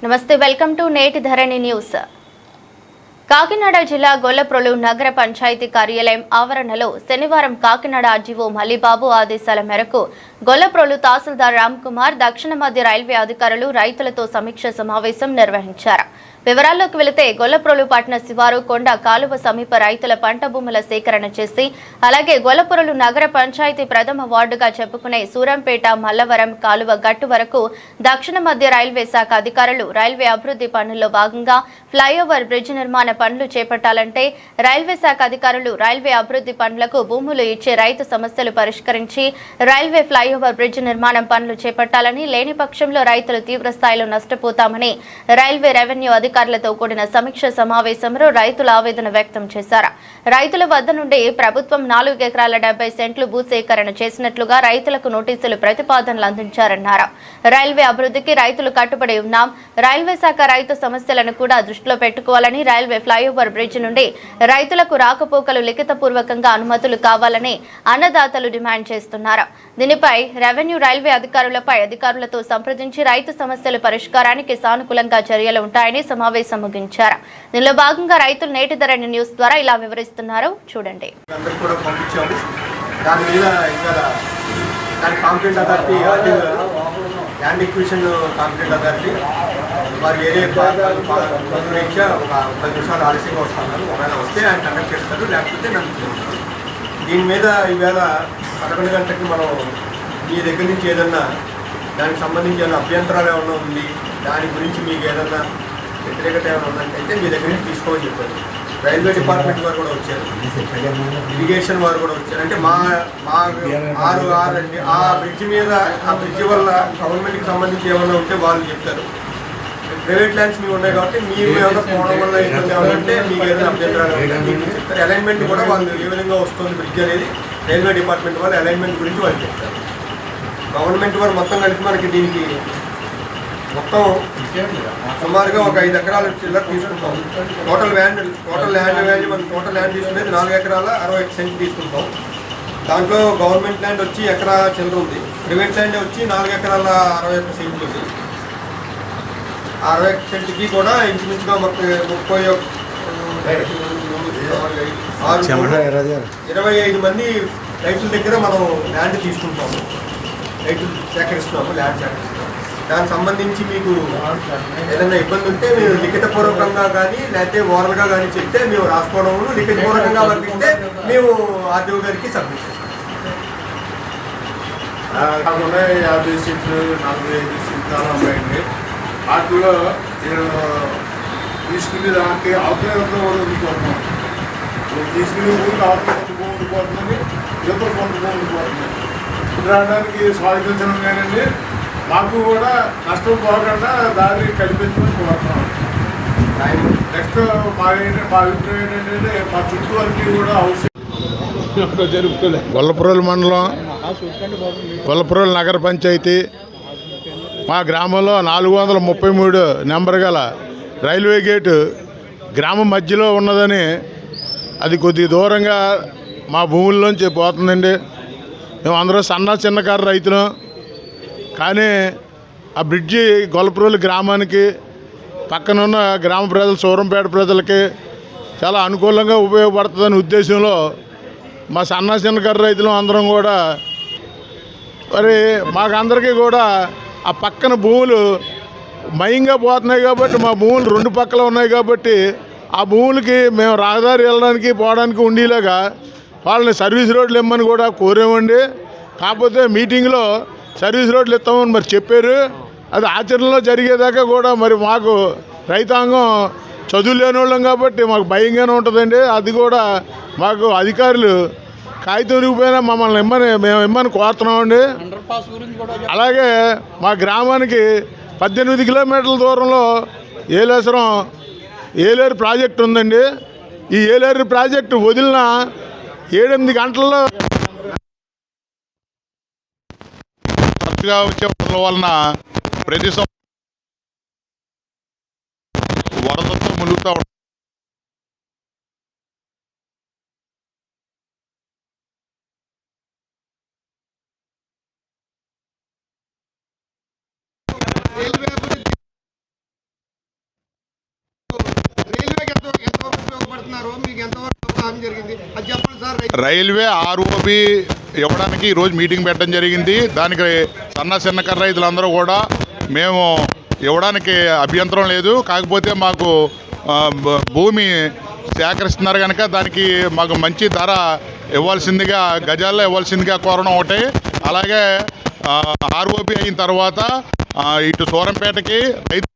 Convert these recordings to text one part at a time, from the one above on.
నమస్తే, welcome to నేటి ధరణి news. Kakinada జిల్లా గొల్లప్రోలు నగర పంచాయతీ కార్యాలయం ఆవరణలో శనివారం కాకినాడ ఆర్జీఓ మల్లిబాబు ఆదేశాల మేరకు గొల్లప్రోలు తహసీల్దార్ రామ్ కుమార్, దక్షిణ మధ్య రైల్వే అధికారులు రైతులతో సమీక్ష సమావేశం నిర్వహించారు. వివరాల్లోకి వెళితే గొల్లప్రోలు పట్టణ శివారు కొండ కాలువ సమీప రైతుల పంట భూముల సేకరణ చేసి, అలాగే గొల్లప్రోలు నగర పంచాయతీ ప్రథమ వార్డుగా చెప్పుకునే సూరంపేట మల్లవరం కాలువ గట్టు వరకు దక్షిణ మధ్య రైల్వే శాఖ అధికారులు రైల్వే అభివృద్ధి పనుల్లో భాగంగా ఫ్లైఓవర్ బ్రిడ్జ్ నిర్మాణ పనులు చేపట్టాలంటే రైల్వే శాఖ అధికారులు రైల్వే అభివృద్ధి పనులకు భూములు ఇచ్చే రైతు సమస్యలు పరిష్కరించి రైల్వే ఫ్లైఓవర్ బ్రిడ్జ్ నిర్మాణం పనులు చేపట్టాలని, లేని పక్షంలో రైతులు తీవ్ర స్థాయిలో నష్టపోతామని రైల్వే రెవెన్యూ అధికారులతో కూడిన సమీక్ష సమావేశంలో రైతులు ఆవేదన వ్యక్తం చేశారు. రైతుల వద్ద నుండి ప్రభుత్వం 4 ఎకరాల 70 సెంట్లు భూ సేకరణ చేసినట్లుగా రైతులకు నోటీసులు ప్రతిపాదనలు అందించారన్నారు. రైల్వే అభివృద్ధికి రైతులు కట్టుబడి ఉన్నాం. రైల్వే శాఖ రైతు సమస్యలను కూడా దృష్టిలో పెట్టుకోవాలని, రైల్వే ఫ్లైఓవర్ బ్రిడ్జ్ నుండి రైతులకు రాకపోకలు లిఖితపూర్వకంగా అనుమతులు కావాలని అన్నదాతలు డిమాండ్ చేస్తున్నారు. దీనిపై రెవెన్యూ రైల్వే అధికారులతో సంప్రదించి రైతు సమస్యల పరిష్కారానికి సానుకూలంగా చర్యలు ఉంటాయని సమావేశం ముగించారు. దీనిలో భాగంగా రైతులు నేటి ధరణి న్యూస్ ద్వారా ఇలా వివరిస్తున్నారు, చూడండి. దీని మీద ఈవేళ 11 గంటలకి మనం మీ దగ్గర నుంచి ఏదన్నా దానికి సంబంధించి ఏమైనా అభ్యంతరాలు ఏమైనా ఉంది, దాని గురించి మీకు ఏదన్నా వ్యతిరేకత ఏమైనా ఉన్నట్టయితే మీ దగ్గర నుంచి తీసుకోమని చెప్పారు. రైల్వే డిపార్ట్మెంట్ వారు కూడా వచ్చారు, ఇరిగేషన్ వారు కూడా వచ్చారు. అంటే మా ఆ బ్రిడ్జ్ మీద, ఆ బ్రిడ్జ్ వల్ల గవర్నమెంట్కి సంబంధించి ఏమైనా ఉంటే వాళ్ళు చెప్తారు. ప్రైవేట్ ల్యాండ్స్ మీకు ఉన్నాయి కాబట్టి మీరు ఏమైనా పోవడం వల్ల ఇబ్బంది ఏమంటే మీకు ఏదైనా అభ్యంతరాలు చెప్తారు. అలైన్మెంట్ కూడా వాళ్ళు ఏ విధంగా వస్తుంది బ్రిడ్జ్ అనేది రైల్వే డిపార్ట్మెంట్ వాళ్ళు అలైన్మెంట్ గురించి వాళ్ళు చెప్తారు. గవర్నమెంట్ వారు మొత్తం కలిపి మనకి దీనికి మొత్తం సుమారుగా ఒక 5 ఎకరాల చిల్లర తీసుకుంటాం. టోటల్ ల్యాండ్ వాల్యూ మనం టోటల్ ల్యాండ్ తీసుకునేది 4 ఎకరాల 65 సెంట్లు తీసుకుంటాం. దాంట్లో గవర్నమెంట్ ల్యాండ్ వచ్చి ఎకరా చిల్లర ఉంది, ప్రైవేట్ ల్యాండ్ వచ్చి 4 ఎకరాల 61 సెంట్లు ఉంది. 61 సెంట్కి కూడా ఇంచుమించుగా మాకు 25 మంది రైతుల దగ్గర మనం ల్యాండ్ తీసుకుంటాము, రైతులు సేకరిస్తున్నాము, ల్యాండ్ సేకరిస్తున్నాము. దానికి సంబంధించి మీకు ఏదైనా ఇబ్బంది ఉంటే మీరు లిఖితపూర్వకంగా కానీ లేకపోతే ఓరల్గా కానీ చెప్తే మేము రాసుకోవడం, లిఖితపూర్వకంగా పంపిస్తే మేము ఆర్టీఓ గారికి సబ్మిట్ చేస్తాం. 50 సీట్లు 45 సీట్లు అలా ఉన్నాయండి. వాటిలో తీసుకుని దానికి ఆపరేటర్లో కూడా ఉండిపోతున్నాం. తీసుకుని ఊరికి ఆపరేటర్ ఉండిపోతుందని ఎప్పుడు ఉండిపోతుంది. రావడానికి స్వాగతించడం కానండి, మాకు కూడా నష్టం పోకుండా దారి కల్పించమని కోరుతున్నాం. నెక్స్ట్ మా అభిప్రాయం ఏంటంటే మా చుట్టూ వరకు కూడా అవసరం జరుగుతుంది. గొల్లప్రోలు మండలం, గొల్లప్రోలు నగర పంచాయతీ మా గ్రామంలో 433 నెంబర్ గల రైల్వే గేటు గ్రామం మధ్యలో ఉన్నదని, అది కొద్ది దూరంగా మా భూముల్లోంచి పోతుందండి. మేము అందరూ చిన్నకారు రైతులం, కానీ ఆ బ్రిడ్జి గొల్లప్రోలు గ్రామానికి పక్కనున్న గ్రామ ప్రజలు, సూరంపేట ప్రజలకి చాలా అనుకూలంగా ఉపయోగపడుతుందనే ఉద్దేశంలో మా చిన్నకారు రైతులు అందరం కూడా, మరి మాకందరికీ కూడా ఆ పక్కన భూములు మయంగా పోతున్నాయి కాబట్టి, మా భూములు 2 పక్కల ఉన్నాయి కాబట్టి ఆ భూములకి మేము రహదారి వెళ్ళడానికి పోవడానికి ఉండేలాగా వాళ్ళని సర్వీస్ రోడ్లు ఇమ్మని కూడా కోరామండి. కాకపోతే మీటింగ్లో సర్వీస్ రోడ్లు ఇస్తామని మరి చెప్పారు. అది ఆచరణలో జరిగేదాకా కూడా మరి మాకు రైతాంగం చదువు లేని వాళ్ళం కాబట్టి మాకు భయంగానే ఉంటుందండి. అది కూడా మాకు అధికారులు కాగితం ఇరిగిపోయినా మమ్మల్ని మేము ఇమ్మని కోరుతున్నామండి. అలాగే మా గ్రామానికి 18 కిలోమీటర్ల దూరంలో ఏలేరు ప్రాజెక్టు ఉందండి. ఈ ఏలేరు ప్రాజెక్టు వదిలిన 7-8 గంటల్లో వచ్చే వలన ప్రతి వరదతో ములుగుతూ రైల్వే ఆర్ఓబి ఇవ్వడానికి ఈరోజు మీటింగ్ పెట్టడం జరిగింది. దానికి చిన్నకారు రైతులందరూ కూడా మేము ఇవ్వడానికి అభ్యంతరం లేదు. కాకపోతే మాకు భూమి సేకరిస్తున్నారు కనుక దానికి మాకు మంచి ధర ఇవ్వాల్సిందిగా, గజాల్లో ఇవ్వాల్సిందిగా కోరడం ఒకటి. అలాగే ఆర్ఓబి అయిన తర్వాత ఇటు సూరంపేటకి రైతు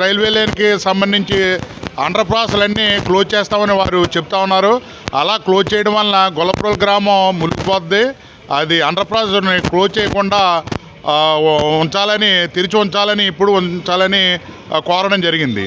రైల్వే లైన్కి సంబంధించి అండర్పాస్లన్నీ క్లోజ్ చేస్తామని వారు చెప్తా ఉన్నారు. అలా క్లోజ్ చేయడం వలన గొల్లప్రోలు గ్రామం మునిగిపోద్ది. అది అండర్పాస్ని క్లోజ్ చేయకుండా ఉంచాలని, తెరిచి ఉంచాలని, ఇప్పుడు ఉంచాలని కోరడం జరిగింది.